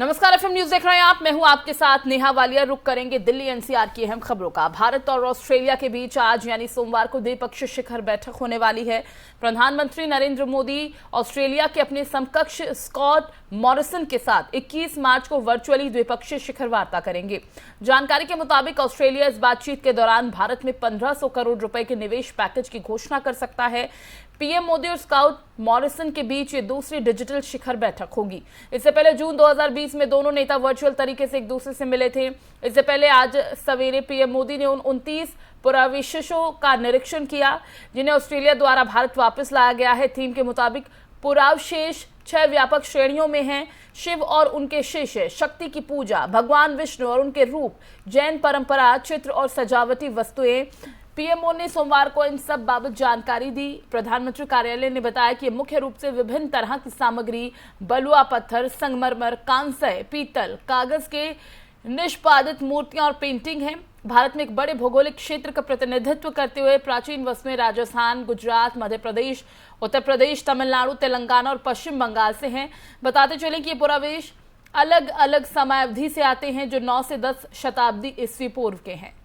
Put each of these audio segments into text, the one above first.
नमस्कार, FM news देख रहे हैं आप। मैं हूं आपके साथ नेहा वालिया। रुक करेंगे दिल्ली एनसीआर की अहम खबरों का। भारत और ऑस्ट्रेलिया के बीच आज यानी सोमवार को द्विपक्षीय शिखर बैठक होने वाली है। प्रधानमंत्री नरेंद्र मोदी ऑस्ट्रेलिया के अपने समकक्ष स्कॉट मॉरिसन के साथ 21 मार्च को वर्चुअली द्विपक्षीय शिखर वार्ता करेंगे। जानकारी के मुताबिक ऑस्ट्रेलिया इस बातचीत के दौरान भारत में 1500 करोड़ रुपए के निवेश पैकेज की घोषणा कर सकता है। पीएम मोदी और स्कॉट मॉरिसन के बीच ये दूसरी डिजिटल शिखर बैठक होगी। इससे पहले जून 2020 में दोनों नेता वर्चुअल तरीके से एक दूसरे से मिले थे। इससे पहले आज सवेरे पीएम मोदी ने उन 29 पुरावशेषों का निरीक्षण किया जिन्हें ऑस्ट्रेलिया द्वारा भारत वापस लाया गया है। थीम के मुताबिक पुरावशेष 6 व्यापक श्रेणियों में हैं: शिव और उनके शिष्य, शक्ति की पूजा, भगवान विष्णु और उनके रूप, जैन परंपरा, चित्र और सजावटी वस्तुएं। पीएमओ ने सोमवार को इन सब बाबत जानकारी दी। प्रधानमंत्री कार्यालय ने बताया कि मुख्य रूप से विभिन्न तरह की सामग्री, बलुआ पत्थर, संगमरमर, कांस्य, पीतल, कागज के निष्पादित मूर्तियां और पेंटिंग हैं। भारत में एक बड़े भौगोलिक क्षेत्र का प्रतिनिधित्व करते हुए प्राचीन वस्तुएं राजस्थान, गुजरात, मध्य प्रदेश, उत्तर प्रदेश, तमिलनाडु, तेलंगाना और पश्चिम बंगाल से हैं। बताते चले कि ये पुरावशेष अलग अलग समयावधि से आते हैं जो 9 से 10 शताब्दी ईस्वी पूर्व के हैं।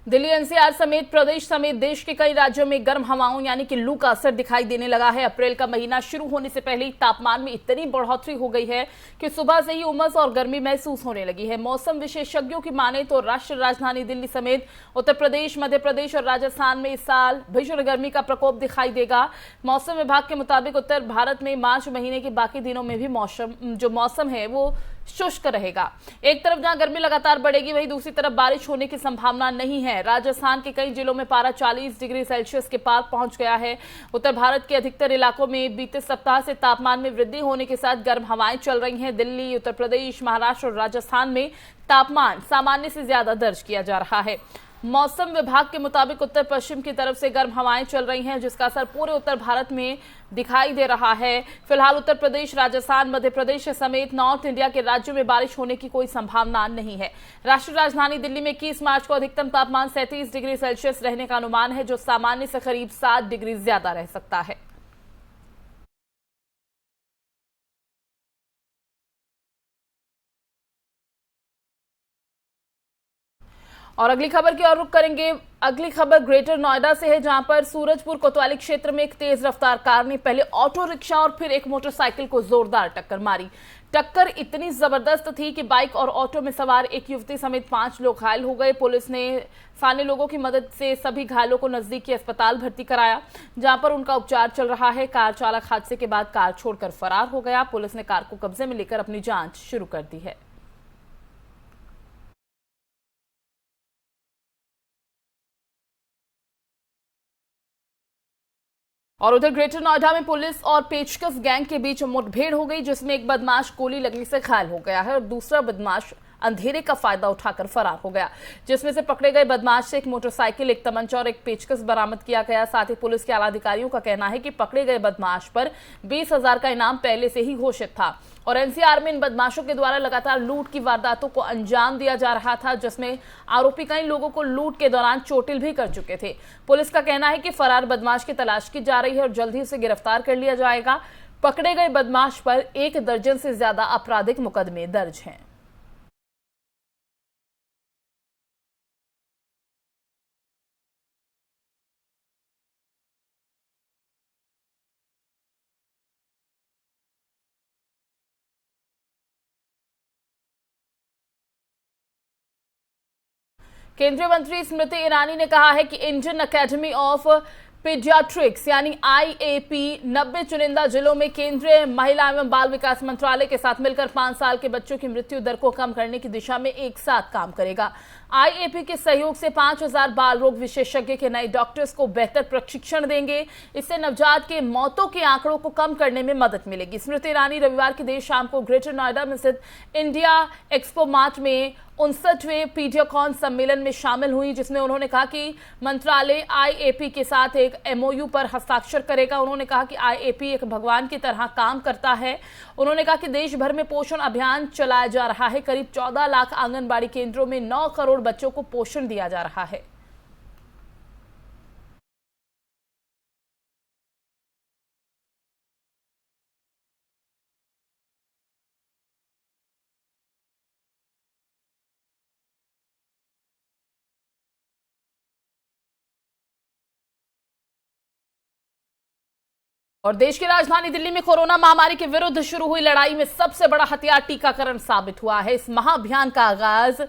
दिल्ली एनसीआर समेत प्रदेश समेत देश के कई राज्यों में गर्म हवाओं यानी कि लू का असर दिखाई देने लगा है। अप्रैल का महीना शुरू होने से पहले ही तापमान में इतनी बढ़ोतरी हो गई है कि सुबह से ही उमस और गर्मी महसूस होने लगी है। मौसम विशेषज्ञों की माने तो राष्ट्रीय राजधानी दिल्ली समेत उत्तर प्रदेश, मध्य प्रदेश और राजस्थान में इस साल भीषण गर्मी का प्रकोप दिखाई देगा। मौसम विभाग के मुताबिक उत्तर भारत में मार्च महीने के बाकी दिनों में भी मौसम है वो शुष्क रहेगा। एक तरफ जहां गर्मी लगातार बढ़ेगी, वहीं दूसरी तरफ बारिश होने की संभावना नहीं है। राजस्थान के कई जिलों में पारा 40 डिग्री सेल्सियस के पार पहुंच गया है। उत्तर भारत के अधिकतर इलाकों में बीते सप्ताह से तापमान में वृद्धि होने के साथ गर्म हवाएं चल रही हैं। दिल्ली, उत्तर प्रदेश, महाराष्ट्र और राजस्थान में तापमान सामान्य से ज्यादा दर्ज किया जा रहा है। मौसम विभाग के मुताबिक उत्तर पश्चिम की तरफ से गर्म हवाएं चल रही हैं जिसका असर पूरे उत्तर भारत में दिखाई दे रहा है। फिलहाल उत्तर प्रदेश, राजस्थान, मध्य प्रदेश समेत नॉर्थ इंडिया के राज्यों में बारिश होने की कोई संभावना नहीं है। राष्ट्रीय राजधानी दिल्ली में 21 मार्च को अधिकतम तापमान 37 डिग्री सेल्सियस रहने का अनुमान है जो सामान्य से करीब 7 डिग्री ज्यादा रह सकता है। और अगली खबर की ओर रुख करेंगे। अगली खबर ग्रेटर नोएडा से है जहां पर सूरजपुर कोतवाली क्षेत्र में एक तेज रफ्तार कार ने पहले ऑटो रिक्शा और फिर एक मोटरसाइकिल को जोरदार टक्कर मारी। टक्कर इतनी जबरदस्त थी कि बाइक और ऑटो में सवार एक युवती समेत 5 लोग घायल हो गए। पुलिस ने स्थानीय लोगों की मदद से सभी घायलों को नजदीकी अस्पताल भर्ती कराया जहां पर उनका उपचार चल रहा है। कार चालक हादसे के बाद कार छोड़कर फरार हो गया। पुलिस ने कार को कब्जे में लेकर अपनी जांच शुरू कर दी है। और उधर ग्रेटर नोएडा में पुलिस और पेचकस गैंग के बीच मुठभेड़ हो गई जिसमें एक बदमाश गोली लगने से घायल हो गया है और दूसरा बदमाश अंधेरे का फायदा उठाकर फरार हो गया। जिसमें से पकड़े गए बदमाश से एक मोटरसाइकिल, एक तमंचा और एक पेचकस बरामद किया गया। साथ ही पुलिस के आला अधिकारियों का कहना है कि पकड़े गए बदमाश पर 20,000 का इनाम पहले से ही घोषित था और एनसीआर में इन बदमाशों के द्वारा लगातार लूट की वारदातों को अंजाम दिया जा रहा था जिसमें आरोपी कई लोगों को लूट के दौरान चोटिल भी कर चुके थे। पुलिस का कहना है कि फरार बदमाश की तलाश की जा रही है और जल्द ही उसे गिरफ्तार कर लिया जाएगा। पकड़े गए बदमाश पर 1 दर्जन से ज्यादा आपराधिक मुकदमे दर्ज हैं। केंद्रीय मंत्री स्मृति ईरानी ने कहा है कि इंडियन एकेडमी ऑफ पीडियाट्रिक्स यानी आईएपी 90 चुनिंदा जिलों में केंद्रीय महिला एवं बाल विकास मंत्रालय के साथ मिलकर 5 साल के बच्चों की मृत्यु दर को कम करने की दिशा में एक साथ काम करेगा। आईएपी के सहयोग से 5000 बाल रोग विशेषज्ञ के नए डॉक्टर्स को बेहतर प्रशिक्षण देंगे। इससे नवजात के मौतों के आंकड़ों को कम करने में मदद मिलेगी। स्मृति ईरानी रविवार की देर शाम को ग्रेटर नोएडा में स्थित इंडिया एक्सपो मार्ट में 59वें पीडियाकॉन सम्मेलन में शामिल हुई, जिसमें उन्होंने कहा कि मंत्रालय आईएपी के साथ एक एमओयू पर हस्ताक्षर करेगा। उन्होंने कहा कि आईएपी एक भगवान की तरह काम करता है। उन्होंने कहा कि देश भर में पोषण अभियान चलाया जा रहा है। करीब 14 लाख आंगनबाड़ी केंद्रों में 9 करोड़ बच्चों को पोषण दिया जा रहा है। और देश की राजधानी दिल्ली में कोरोना महामारी के विरुद्ध शुरू हुई लड़ाई में सबसे बड़ा हथियार टीकाकरण साबित हुआ है। इस महाअभियान का आगाज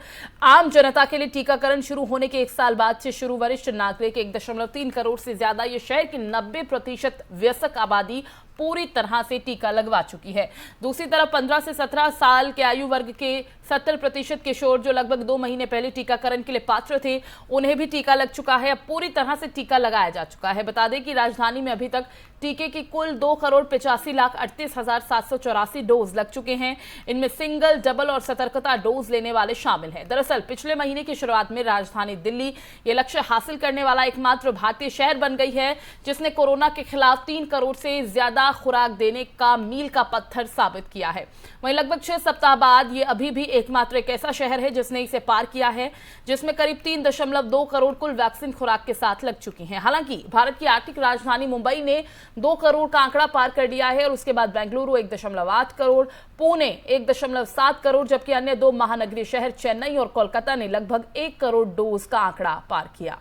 आम जनता के लिए टीकाकरण शुरू होने के 1 साल बाद से शुरू। वरिष्ठ नागरिक 1.3 करोड़ से ज्यादा ये शहर की 90% वयस्क आबादी पूरी तरह से टीका लगवा चुकी है। दूसरी तरफ 15 से 17 साल के आयु वर्ग के 70% किशोर जो लगभग 2 महीने पहले टीकाकरण के लिए पात्र थे, उन्हें भी टीका लग चुका है। अब पूरी तरह से टीका लगाया जा चुका है। बता दें कि राजधानी में अभी तक टीके की कुल 2,85,38,784 डोज लग चुके हैं। इनमें सिंगल, डबल और सतर्कता डोज लेने वाले शामिल हैं। दरअसल पिछले महीने की शुरुआत में राजधानी दिल्ली ये लक्ष्य हासिल करने वाला एकमात्र भारतीय शहर बन गई है जिसने कोरोना के खिलाफ 3 करोड़ से ज्यादा खुराक देने का मील का पत्थर साबित किया है। वहीं लगभग 6 सप्ताह बाद ये अभी भी एकमात्र एक ऐसा शहर है जिसने इसे पार किया है, जिसमें करीब 3.2 करोड़ कुल वैक्सीन खुराक के साथ लग चुकी हैं। हालांकि भारत की आर्थिक राजधानी मुंबई ने 2 करोड़ का आंकड़ा पार कर लिया है और उसके बाद बेंगलुरु 1.8 करोड़, पुणे 1.7 करोड़, जबकि अन्य 2 महानगरीय शहर चेन्नई और कोलकाता ने लगभग 1 करोड़ डोज का आंकड़ा पार किया।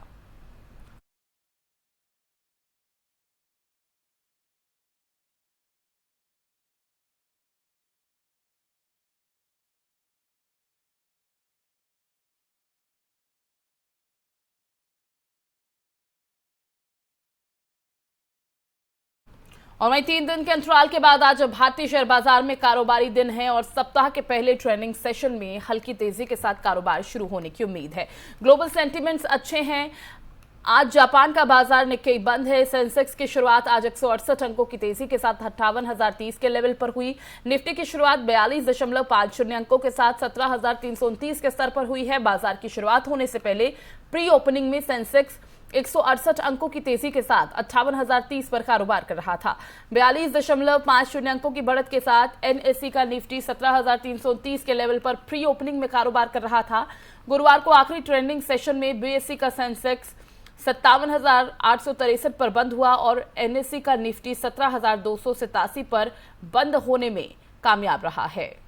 और वहीं 3 दिन के अंतराल के बाद आज भारतीय शेयर बाजार में कारोबारी दिन है और सप्ताह के पहले ट्रेडिंग सेशन में हल्की तेजी के साथ कारोबार शुरू होने की उम्मीद है। ग्लोबल सेंटीमेंट्स अच्छे हैं। आज जापान का बाजार निक्केई बंद है। सेंसेक्स की शुरुआत आज 168 अंकों की तेजी के साथ 58,030 के लेवल पर हुई। निफ्टी की शुरुआत 42.50 अंकों के साथ 17,329 के स्तर पर हुई है। बाजार की शुरुआत होने से पहले प्री ओपनिंग में सेंसेक्स 168 अंकों की तेजी के साथ 58,030 पर कारोबार कर रहा था। 42.50 अंकों की बढ़त के साथ एनएसई का निफ्टी 17,330 के लेवल पर प्री ओपनिंग में कारोबार कर रहा था। गुरुवार को आखिरी ट्रेंडिंग सेशन में बीएसई का सेंसेक्स 57,863 पर बंद हुआ और एनएसई का निफ्टी 17,287 पर बंद होने में कामयाब रहा है।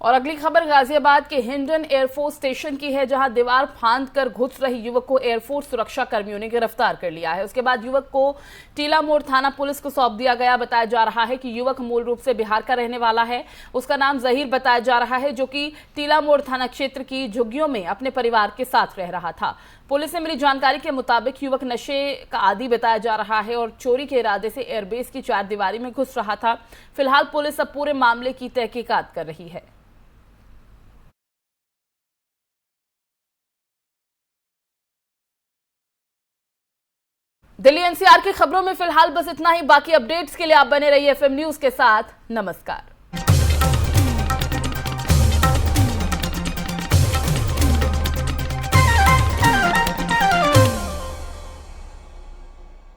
और अगली खबर गाजियाबाद के हिंडन एयरफोर्स स्टेशन की है, जहां दीवार फांदकर घुस रहे युवक को एयरफोर्स सुरक्षा कर्मियों ने गिरफ्तार कर लिया है। उसके बाद युवक को टीला मोड़ थाना पुलिस को सौंप दिया गया। बताया जा रहा है कि युवक मूल रूप से बिहार का रहने वाला है। उसका नाम जहीर बताया जा रहा है, जो कि टीला मोड़ थाना क्षेत्र की झुग्गियों में अपने परिवार के साथ रह रहा था। पुलिस से मिली जानकारी के मुताबिक युवक नशे का आदी बताया जा रहा है और चोरी के इरादे से एयरबेस की 4 दीवारी में घुस रहा था। फिलहाल पुलिस अब पूरे मामले की तहकीकात कर रही है। दिल्ली एनसीआर की खबरों में फिलहाल बस इतना ही। बाकी अपडेट्स के लिए आप बने रहिए एफएम न्यूज के साथ। नमस्कार।